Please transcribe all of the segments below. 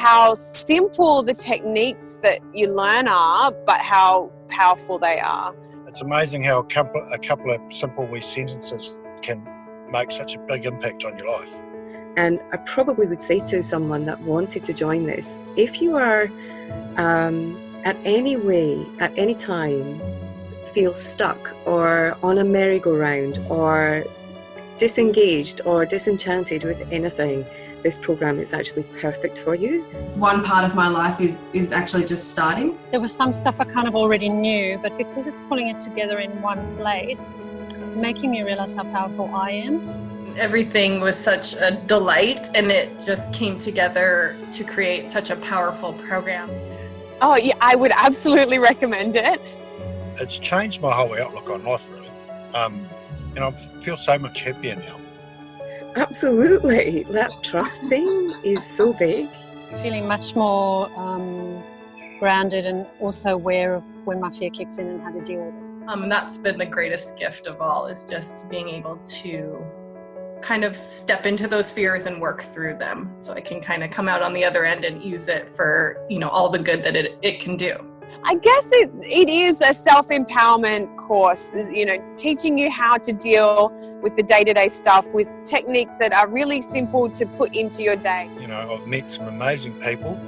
how simple the techniques that you learn are, but how powerful they are. It's amazing how a couple of simple wee sentences can make such a big impact on your life. And I probably would say to someone that wanted to join this, if you are at any time, feel stuck or on a merry-go-round or disengaged or disenchanted with anything, this program is actually perfect for you. One part of my life is actually just starting. There was some stuff I kind of already knew, but because it's pulling it together in one place, it's making me realize how powerful I am. Everything was such a delight, and it just came together to create such a powerful program. Oh yeah, I would absolutely recommend it. It's changed my whole outlook on life, really. And I feel so much happier now. Absolutely. That trust thing is so big. Feeling much more grounded and also aware of when my fear kicks in and how to deal with it. That's been the greatest gift of all, is just being able to kind of step into those fears and work through them, so I can kind of come out on the other end and use it for, all the good that it can do. I guess it is a self-empowerment course, teaching you how to deal with the day-to-day stuff with techniques that are really simple to put into your day. I've met some amazing people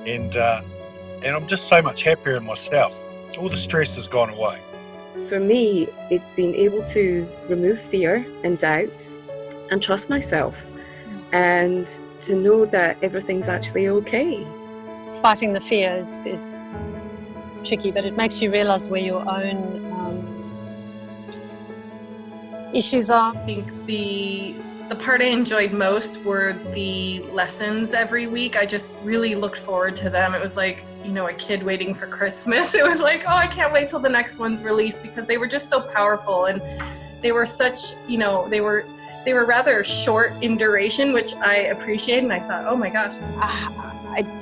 and I'm just so much happier in myself. All the stress has gone away. For me, it's been able to remove fear and doubt and trust myself and to know that everything's actually okay. Fighting the fear is tricky, but it makes you realize where your own issues are. I think the part I enjoyed most were the lessons every week. I just really looked forward to them. It was like, a kid waiting for Christmas. It was like, oh, I can't wait till the next one's released, because they were just so powerful, and they were such, they were rather short in duration, which I appreciated, and I thought, oh my gosh.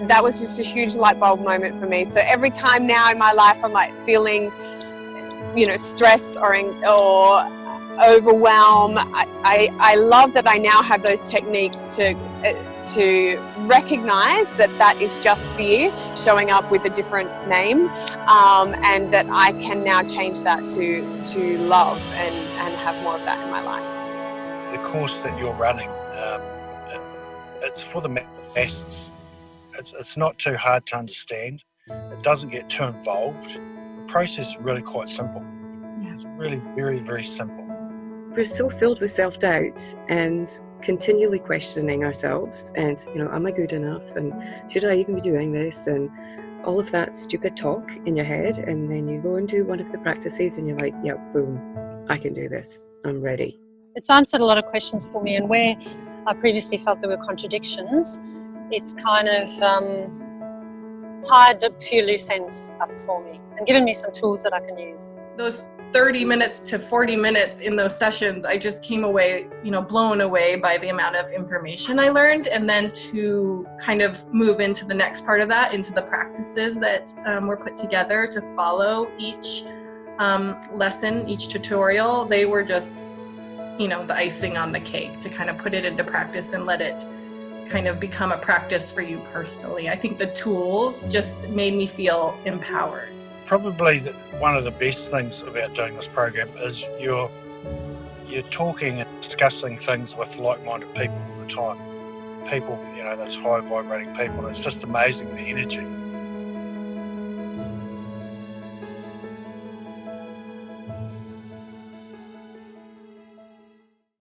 That was just a huge light bulb moment for me. So every time now in my life I'm like feeling, stress or overwhelm, I love that I now have those techniques to recognize that is just fear showing up with a different name, and that I can now change that to love and have more of that in my life. The course that you're running, it's for the masses. It's not too hard to understand. It doesn't get too involved. The process is really quite simple. It's really very, very simple. We're so filled with self-doubt and continually questioning ourselves and, am I good enough? And should I even be doing this? And all of that stupid talk in your head. And then you go and do one of the practices and you're like, yeah, boom, I can do this. I'm ready. It's answered a lot of questions for me, and where I previously felt there were contradictions, it's kind of tied a few loose ends up for me and given me some tools that I can use. Those 30 minutes to 40 minutes in those sessions, I just came away, blown away by the amount of information I learned, and then to kind of move into the next part of that, into the practices that were put together to follow each lesson, each tutorial. They were just, the icing on the cake to kind of put it into practice and let it kind of become a practice for you personally. I think the tools just made me feel empowered. Probably one of the best things about doing this program is you're talking and discussing things with like-minded people all the time. People, those high vibrating people. It's just amazing, the energy.